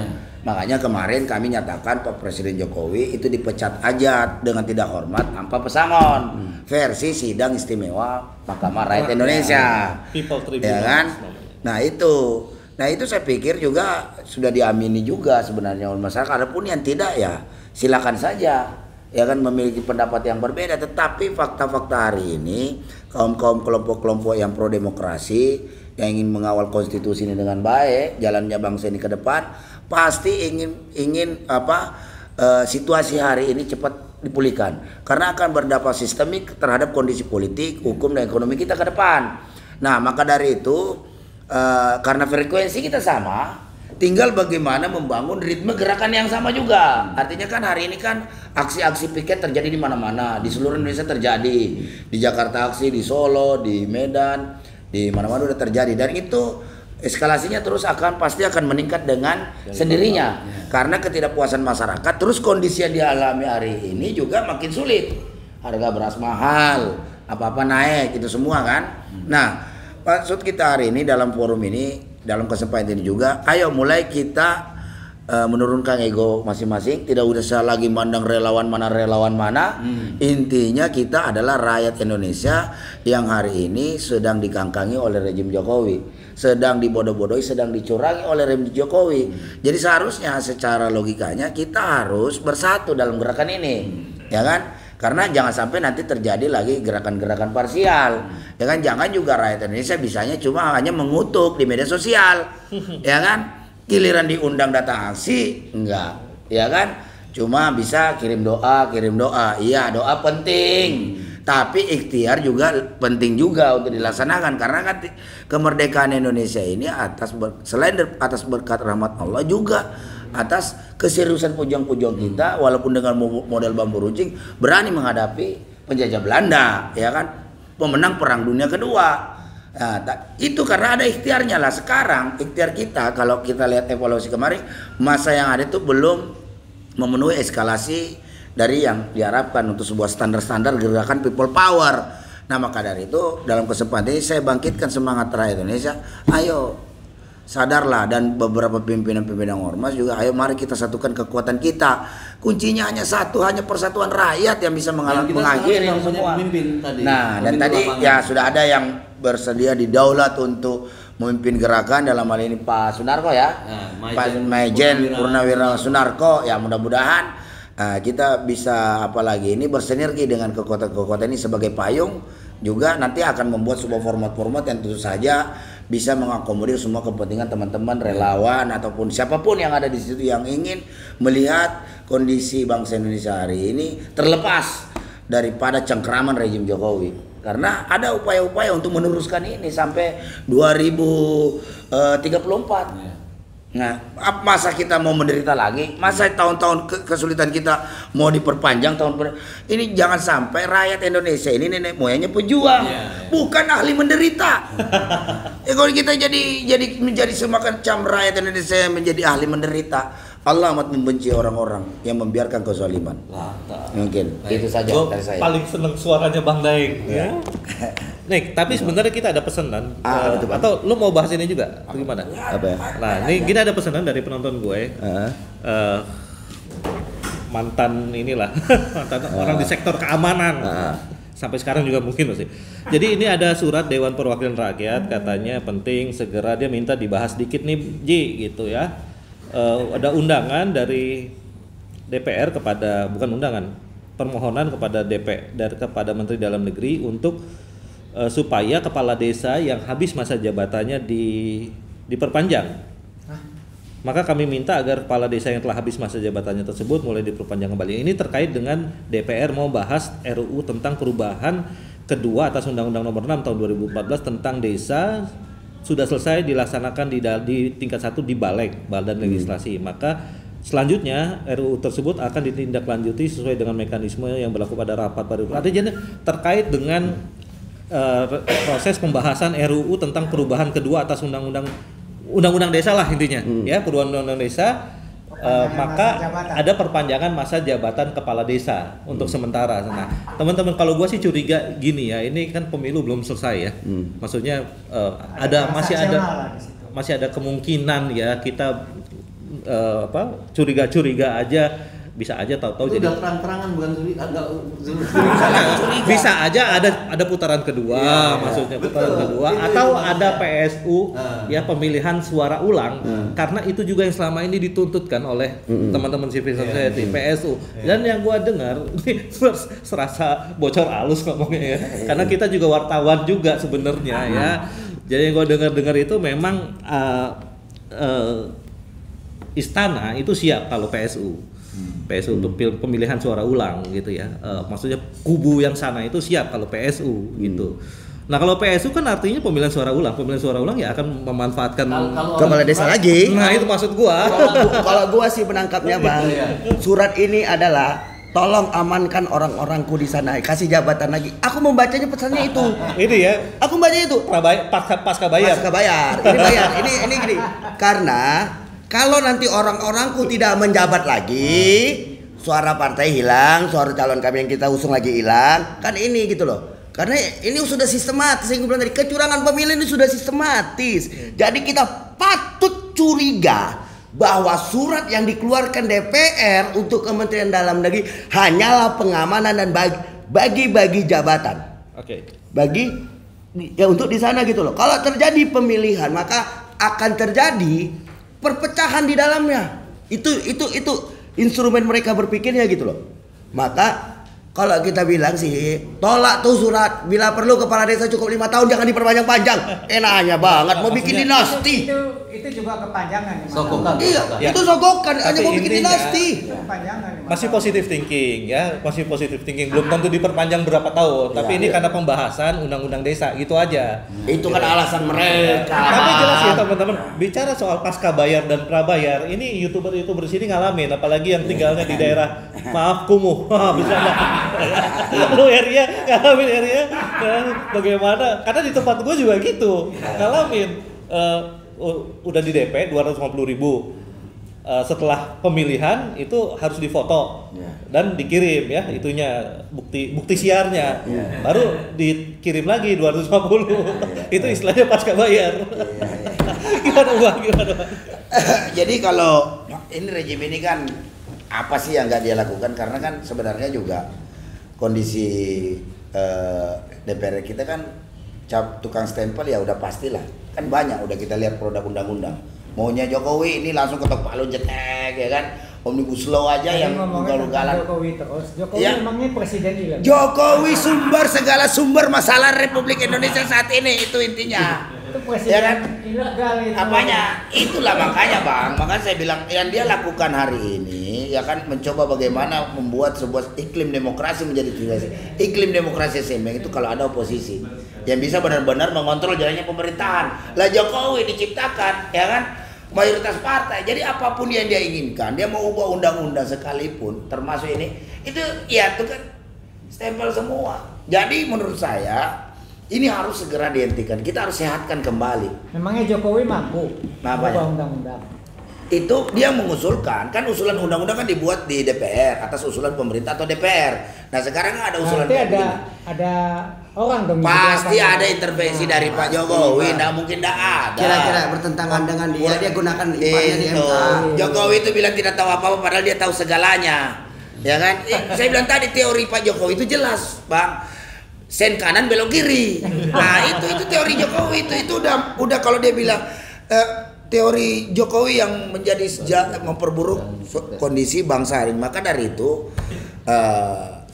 Makanya kemarin kami nyatakan Pak Presiden Jokowi itu dipecat aja dengan tidak hormat tanpa pesangon. Versi sidang istimewa Mahkamah Rakyat Indonesia. People Tribunal. Ya kan? Nah itu saya pikir juga sudah diamini juga sebenarnya oleh masyarakat. Adapun yang tidak ya silakan saja. Ya kan, memiliki pendapat yang berbeda, tetapi fakta-fakta hari ini kaum-kaum kelompok-kelompok yang pro demokrasi yang ingin mengawal konstitusi ini dengan baik, jalannya bangsa ini ke depan, pasti ingin situasi hari ini cepat dipulihkan karena akan berdampak sistemik terhadap kondisi politik, hukum dan ekonomi kita ke depan. Nah, maka dari itu karena frekuensi kita sama, tinggal bagaimana membangun ritme gerakan yang sama juga. Artinya kan hari ini kan aksi-aksi piket terjadi di mana-mana, di seluruh Indonesia terjadi. Di Jakarta aksi, di Solo, di Medan, Di mana-mana udah terjadi dan itu eskalasinya terus pasti akan meningkat dengan sendirinya karena ketidakpuasan masyarakat. Terus kondisi yang dialami hari ini juga makin sulit. Harga beras mahal, apa-apa naik, itu semua kan. Nah, maksud kita hari ini dalam forum ini, dalam kesempatan ini juga, ayo mulai kita menurunkan ego masing-masing, tidak usah lagi mandang relawan mana. Intinya kita adalah rakyat Indonesia yang hari ini sedang dikangkangi oleh rejim Jokowi, sedang dibodoh-bodohi, sedang dicurangi oleh rejim Jokowi. Jadi seharusnya secara logikanya kita harus bersatu dalam gerakan ini, ya kan? Karena jangan sampai nanti terjadi lagi gerakan-gerakan parsial, ya kan? Jangan juga rakyat Indonesia bisanya cuma hanya mengutuk di media sosial, ya kan? Giliran diundang datang aksi enggak, ya kan? Cuma bisa kirim doa. Iya, doa penting. Tapi ikhtiar juga penting juga untuk dilaksanakan karena kan kemerdekaan Indonesia ini selain atas berkat rahmat Allah juga atas keseriusan pejuang-pejuang kita walaupun dengan modal bambu runcing berani menghadapi penjajah Belanda, ya kan? Pemenang Perang Dunia Kedua. Nah, itu karena ada ikhtiarnya lah. Sekarang ikhtiar kita kalau kita lihat evaluasi kemarin masa yang ada itu belum memenuhi eskalasi dari yang diharapkan untuk sebuah standar-standar gerakan people power. Nah maka dari itu dalam kesempatan ini saya bangkitkan semangat rakyat Indonesia. Ayo sadarlah, dan beberapa pimpinan-pimpinan ormas juga, ayo mari kita satukan kekuatan kita. Kuncinya hanya satu, hanya persatuan rakyat yang bisa mengakhiri semua. Nah dan tadi ya sudah ada yang bersedia didaulat untuk memimpin gerakan, dalam hal ini Pak Sunarko ya, Pak Majen Purnawirawan Sunarko, ya mudah-mudahan kita bisa apalagi ini bersinergi dengan kekuatan-kekuatan ini sebagai payung, juga nanti akan membuat sebuah format-format yang tentu saja bisa mengakomodir semua kepentingan teman-teman relawan ataupun siapapun yang ada di situ yang ingin melihat kondisi bangsa Indonesia hari ini terlepas daripada cengkraman rejim Jokowi. Karena ada upaya-upaya untuk meneruskan ini sampai 2034. Nah, masa kita mau menderita lagi? Masa tahun-tahun kesulitan kita mau diperpanjang ini? Jangan sampai rakyat Indonesia ini nenek moyangnya pejuang, bukan ahli menderita. Kalau kita menjadi semacam rakyat Indonesia yang menjadi ahli menderita, Allah amat membenci orang-orang yang membiarkan kezaliman. Mungkin itu saja dari saya. Paling seneng suaranya Bang Daeng. Ya. Nih, tapi sebenarnya kita ada pesanan. Atau lu mau bahas ini juga? Atau gimana? Apa ya? Nah, ini kita ada pesanan dari penonton gue. Mantan inilah, mantan orang di sektor keamanan. Sampai sekarang juga mungkin masih. Jadi ini ada surat Dewan Perwakilan Rakyat, katanya penting segera, dia minta dibahas dikit nih Ji gitu ya. Ada undangan dari DPR permohonan kepada kepada Menteri Dalam Negeri untuk supaya kepala desa yang habis masa jabatannya diperpanjang. Maka kami minta agar kepala desa yang telah habis masa jabatannya tersebut mulai diperpanjang kembali. Ini terkait dengan DPR mau bahas RUU tentang perubahan kedua atas Undang-Undang Nomor 6 Tahun 2014 tentang desa, sudah selesai dilaksanakan di tingkat 1 di Badan Legislasi. Maka selanjutnya RUU tersebut akan ditindaklanjuti sesuai dengan mekanisme yang berlaku pada rapat paripurna. Artinya terkait dengan proses pembahasan RUU tentang perubahan kedua atas undang-undang desa lah intinya, ya perubahan undang-undang desa. Maka ada perpanjangan masa jabatan kepala desa untuk sementara. Nah, teman-teman, kalau gua sih curiga gini ya, ini kan pemilu belum selesai ya. Maksudnya masih ada kemungkinan ya kita curiga aja, bisa aja tahu-tahu jadi udah terang-terangan bukan bisa aja ada putaran kedua, maksudnya putaran kedua, atau ada PSU ya, pemilihan suara ulang, karena itu juga yang selama ini dituntutkan oleh teman-teman civil society, PSU. Dan yang gua dengar serasa bocor halus ngomongnya ya, karena kita juga wartawan juga sebenarnya ya. Jadi yang gua dengar itu memang istana itu siap kalau PSU untuk pemilihan suara ulang gitu ya. Maksudnya kubu yang sana itu siap kalau PSU gitu. Nah kalau PSU kan artinya pemilihan suara ulang ya akan memanfaatkan kepala desa lagi. Nah itu maksud gua. Kalau gua sih menangkapnya Bang, surat ini adalah tolong amankan orang-orangku di sana, kasih jabatan lagi. Aku membacanya pesannya itu. Ini ya, Aku membacanya itu. pasca bayar. Pasca bayar. Ini bayar. Ini gini. Karena kalau nanti orang-orangku tidak menjabat lagi, suara partai hilang, suara calon kami yang kita usung lagi hilang. Kan ini gitu loh. Karena ini sudah sistematis, yang gue bilang tadi, kecurangan pemilu ini sudah sistematis. Jadi kita patut curiga bahwa surat yang dikeluarkan DPR untuk Kementerian Dalam Negeri hanyalah pengamanan dan bagi-bagi jabatan. Oke. Bagi ya untuk di sana gitu loh. Kalau terjadi pemilihan maka akan terjadi perpecahan di dalamnya. Itu instrumen mereka berpikirnya gitu loh. Maka kalau kita bilang sih tolak tuh surat, bila perlu kepala desa cukup 5 tahun, jangan diperpanjang-panjang. Enaknya banget mau bikin dinasti. Itu juga kepanjangan. Sokokan. Iya, Ya. itu sogokan, hanya Tapi mau bikin intinya- dinasti. Kepanjangan. Masih positive thinking ya, masih positive thinking. Belum tentu diperpanjang berapa tahun, tapi ini karena pembahasan undang-undang desa gitu aja. Itu kan alasan mereka. Tapi jelas ya teman-teman, bicara soal pasca bayar dan prabayar, ini youtuber sini ngalamin, apalagi yang tinggalnya di daerah maaf kumuh, misalnya lu area ngalamin area, bagaimana? Karena di tempat gue juga gitu, ngalamin. Udah di DP 250.000. Setelah pemilihan itu harus difoto dan dikirim ya itunya bukti siarnya, baru dikirim lagi 250. Itu istilahnya pasca bayar. Gimana Bang? Jadi kalau ini rejim ini kan apa sih yang nggak dia lakukan, karena kan sebenarnya juga kondisi DPR kita kan tukang stempel ya udah pastilah, kan banyak udah kita lihat produk undang-undang. Maunya Jokowi ini langsung ketok palu jetek ya kan, omnibus law aja yang ugal-ugalan. Jokowi terus. Jokowi Ya. memangnya presiden juga. Jokowi segala sumber masalah Republik Indonesia saat ini, itu intinya. Itu presiden Ya kan? ilegal itu. Apanya? Itulah makanya Bang, makanya saya bilang yang dia lakukan hari ini ya kan mencoba bagaimana membuat sebuah iklim demokrasi menjadi iklim demokrasi seimbang itu kalau ada oposisi yang bisa benar-benar mengontrol jalannya pemerintahan. Lah Jokowi diciptakan ya kan mayoritas partai. Jadi apapun yang dia inginkan, dia mau ubah undang-undang sekalipun termasuk ini, itu ya itu kan stempel semua. Jadi menurut saya ini harus segera dihentikan. Kita harus sehatkan kembali. Memangnya Jokowi mampu Apanya? ubah undang-undang? Itu dia mengusulkan, kan usulan undang-undang kan dibuat di DPR atas usulan pemerintah atau DPR. Nah sekarang ada usulan Berarti kayak begini. ada orang dong. Pasti yang ada intervensi dari Pak Jokowi, nggak mungkin nggak ada. Kira-kira bertentangan dengan dia gunakan iparnya di Itu. MK. Jokowi itu bilang tidak tahu apa-apa padahal dia tahu segalanya. Ya kan? Saya bilang tadi teori Pak Jokowi itu jelas, Bang. Sen kanan belok kiri. Nah, itu teori Jokowi itu udah kalau dia bilang teori Jokowi yang menjadi memperburuk kondisi bangsa hari ini. Maka dari itu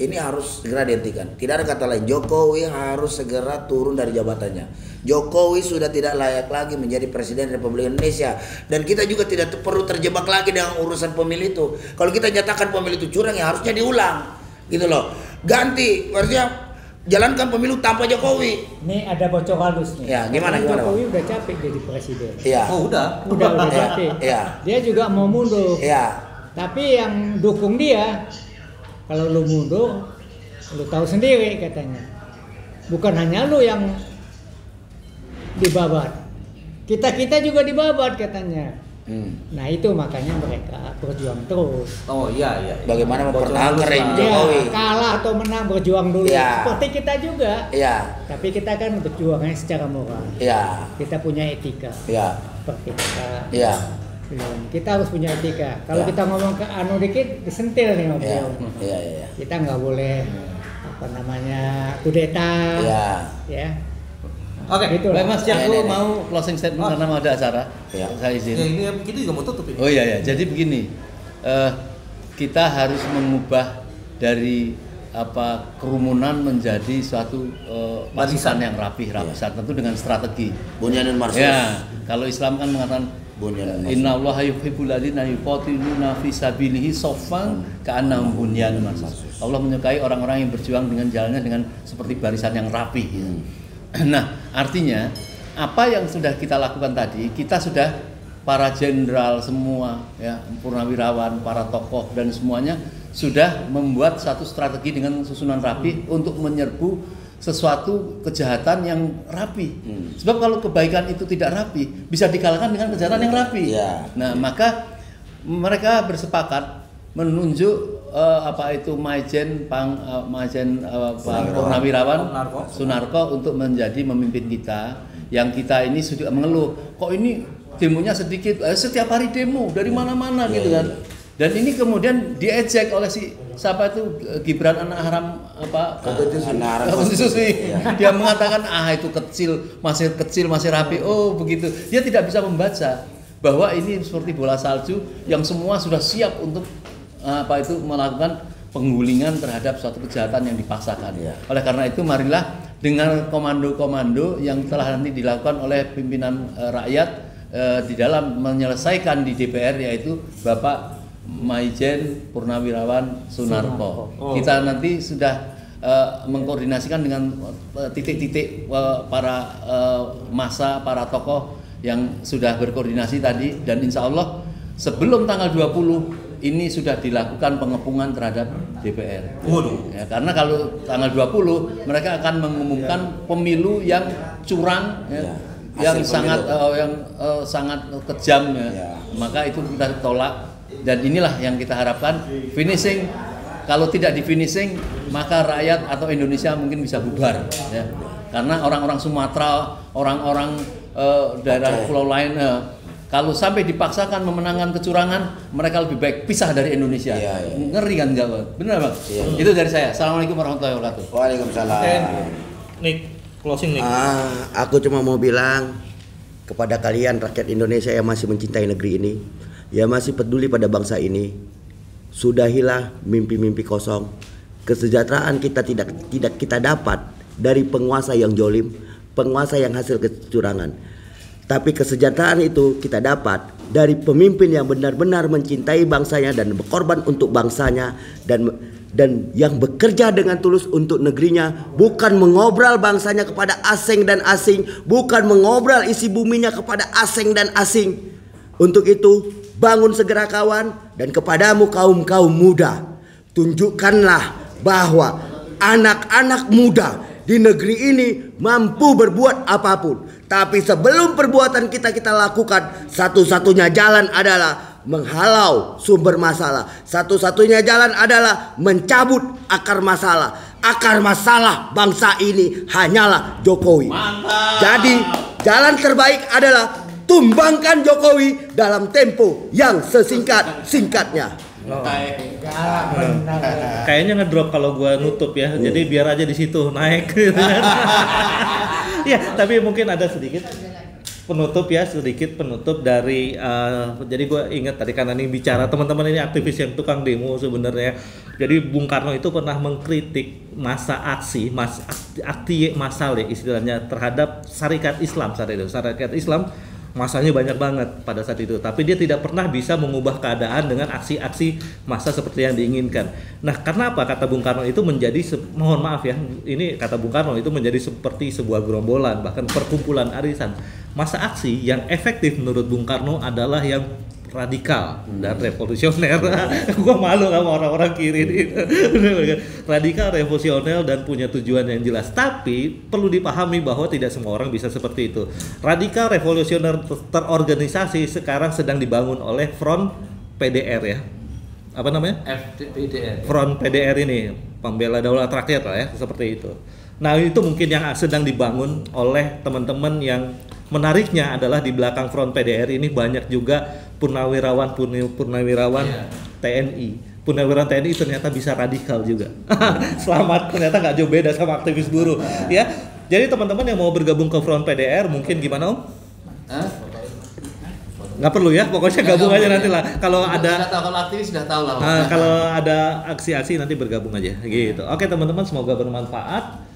ini harus segera dihentikan. Tidak ada kata lain. Jokowi harus segera turun dari jabatannya. Jokowi sudah tidak layak lagi menjadi Presiden Republik Indonesia. Dan kita juga tidak perlu terjebak lagi dengan urusan pemilu itu. Kalau kita nyatakan pemilu itu curang, ya harusnya diulang. Gitu loh. Ganti, artinya jalankan pemilu tanpa Jokowi. Ini ada bocor halus nih. Ya, gimana, Jokowi udah capek jadi presiden. Iya. Oh udah. Udah capek. Iya. Dia juga mau mundur. Iya. Tapi yang dukung dia, kalau lu mundur, lu tahu sendiri katanya. Bukan hanya lu yang dibabat, kita juga dibabat katanya. Nah itu makanya mereka berjuang terus. Oh iya. Bagaimana mempertahankan rejim Ya, Jokowi? kalah atau menang berjuang dulu. Ya. Seperti kita juga. Iya. Tapi kita kan berjuangnya secara moral. Iya. Kita punya etika. Iya. Seperti kita. Iya. Kita harus punya etika. Kalau Ya. kita ngomong ke anu dikit disentil nih sama Iya. beliau. Iya. Kita nggak boleh apa namanya kudeta. Iya. Ya. Oke, Gitu baik lah. Mas Cak, Iya. mau closing statement karena mau ada acara. Iya. Saya izin. Ya ini kita juga mau tutup ini. Oh iya, jadi begini, kita harus mengubah dari kerumunan menjadi suatu barisan yang rapih, tentu dengan strategi. Bunyamin Marsus. Ya, kalau Islam kan mengatakan Bunyamin Marsus. Inna Allah yuhibbul ladzina yuqatiluna fi sabilihi shaffan ka'annahum bunyanun marsus. Allah menyukai orang-orang yang berjuang dengan jalannya dengan seperti barisan yang rapih. Gitu. Nah, artinya apa yang sudah kita lakukan tadi, kita sudah para jenderal semua, ya, purnawirawan, para tokoh dan semuanya sudah membuat satu strategi dengan susunan rapi untuk menyerbu sesuatu kejahatan yang rapi. Sebab kalau kebaikan itu tidak rapi, bisa dikalahkan dengan kejahatan yang rapi. Nah, maka mereka bersepakat menunjuk Maijen Purnawirawan Sunarko untuk menjadi memimpin kita. Yang kita ini sudah mengeluh, kok ini demonya sedikit, setiap hari demo dari mana-mana gitu kan. Dan ini kemudian diejek oleh siapa itu Gibran anak haram konstitusi. Dia mengatakan itu kecil masih rapi. Oh begitu. Dia tidak bisa membaca bahwa ini seperti bola salju yang semua sudah siap untuk melakukan penggulingan terhadap suatu kejahatan yang dipaksakan. Oleh karena itu marilah dengan komando-komando yang telah nanti dilakukan oleh pimpinan rakyat di dalam menyelesaikan di DPR, yaitu Bapak Maijen Purnawirawan Sunarko. Kita nanti sudah mengkoordinasikan dengan titik-titik para massa, para tokoh yang sudah berkoordinasi tadi, dan insya Allah sebelum tanggal 20 ini sudah dilakukan pengepungan terhadap DPR. Ya, karena kalau tanggal 20 mereka akan mengumumkan pemilu yang curang, yang sangat kejam, maka itu kita tolak. Dan inilah yang kita harapkan finishing. Kalau tidak di finishing, maka rakyat atau Indonesia mungkin bisa bubar. Ya. Karena orang-orang Sumatera, orang-orang daerah pulau lain, kalau sampai dipaksakan memenangkan kecurangan, mereka lebih baik pisah dari Indonesia. Ngeri kan enggak? Benar Bang? Itu dari saya. Assalamualaikum warahmatullahi wabarakatuh. Waalaikumsalam. Nick, closing Nick. Aku cuma mau bilang kepada kalian rakyat Indonesia yang masih mencintai negeri ini, yang masih peduli pada bangsa ini, sudahilah mimpi-mimpi kosong. Kesejahteraan kita tidak kita dapat dari penguasa yang jolim, penguasa yang hasil kecurangan. Tapi kesejahteraan itu kita dapat dari pemimpin yang benar-benar mencintai bangsanya dan berkorban untuk bangsanya, dan yang bekerja dengan tulus untuk negerinya, bukan mengobral bangsanya kepada asing dan asing, bukan mengobral isi buminya kepada asing dan asing. Untuk itu bangun segera kawan, dan kepadamu kaum muda, tunjukkanlah bahwa anak-anak muda di negeri ini mampu berbuat apapun. Tapi sebelum perbuatan kita lakukan, satu-satunya jalan adalah menghalau sumber masalah. Satu-satunya jalan adalah mencabut akar masalah. Akar masalah bangsa ini hanyalah Jokowi. Mantap. Jadi jalan terbaik adalah tumbangkan Jokowi dalam tempo yang sesingkat-singkatnya. Kayaknya ngedrop kalau gua nutup ya. Jadi biar aja di situ naik gitu kan. Ya, tapi mungkin ada sedikit penutup dari jadi gue ingat tadi karena ini bicara teman-teman ini aktivis yang tukang demo sebenarnya. Jadi Bung Karno itu pernah mengkritik masa aksi massal ya istilahnya terhadap Syarikat Islam saat itu. Syarikat Islam masanya banyak banget pada saat itu, tapi dia tidak pernah bisa mengubah keadaan dengan aksi-aksi massa seperti yang diinginkan. Nah, karena apa? Kata Bung Karno itu menjadi mohon maaf ya, ini kata Bung Karno itu menjadi seperti sebuah gerombolan, bahkan perkumpulan arisan. Massa aksi yang efektif menurut Bung Karno adalah yang radikal dan revolusioner. Gua malu sama orang-orang kiri itu. Radikal, revolusioner dan punya tujuan yang jelas. Tapi perlu dipahami bahwa tidak semua orang bisa seperti itu. Radikal, revolusioner terorganisasi sekarang sedang dibangun oleh Front PDR ya. Apa namanya? FPDR. Front PDR ini, pembela daulat rakyat lah ya, seperti itu. Nah, itu mungkin yang sedang dibangun oleh teman-teman yang menariknya adalah di belakang Front PDR ini banyak juga purnawirawan TNI. Purnawirawan TNI ternyata bisa radikal juga. Selamat, ternyata nggak jauh beda sama aktivis buruh. Ya, jadi teman-teman yang mau bergabung ke Front PDR mungkin gimana Om? Nggak perlu ya, pokoknya gabung aja nanti lah. Kalau ada, kalau aktivis sudah tahu lah. Kalau ada aksi-aksi nanti bergabung aja, gitu. Oke teman-teman, semoga bermanfaat.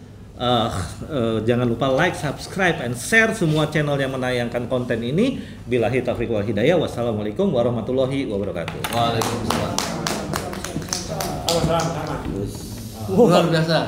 Jangan lupa like, subscribe, and share semua channel yang menayangkan konten ini. Billahi taufiq wal hidayah. Wassalamualaikum warahmatullahi wabarakatuh. Waalaikumsalam. Luar biasa.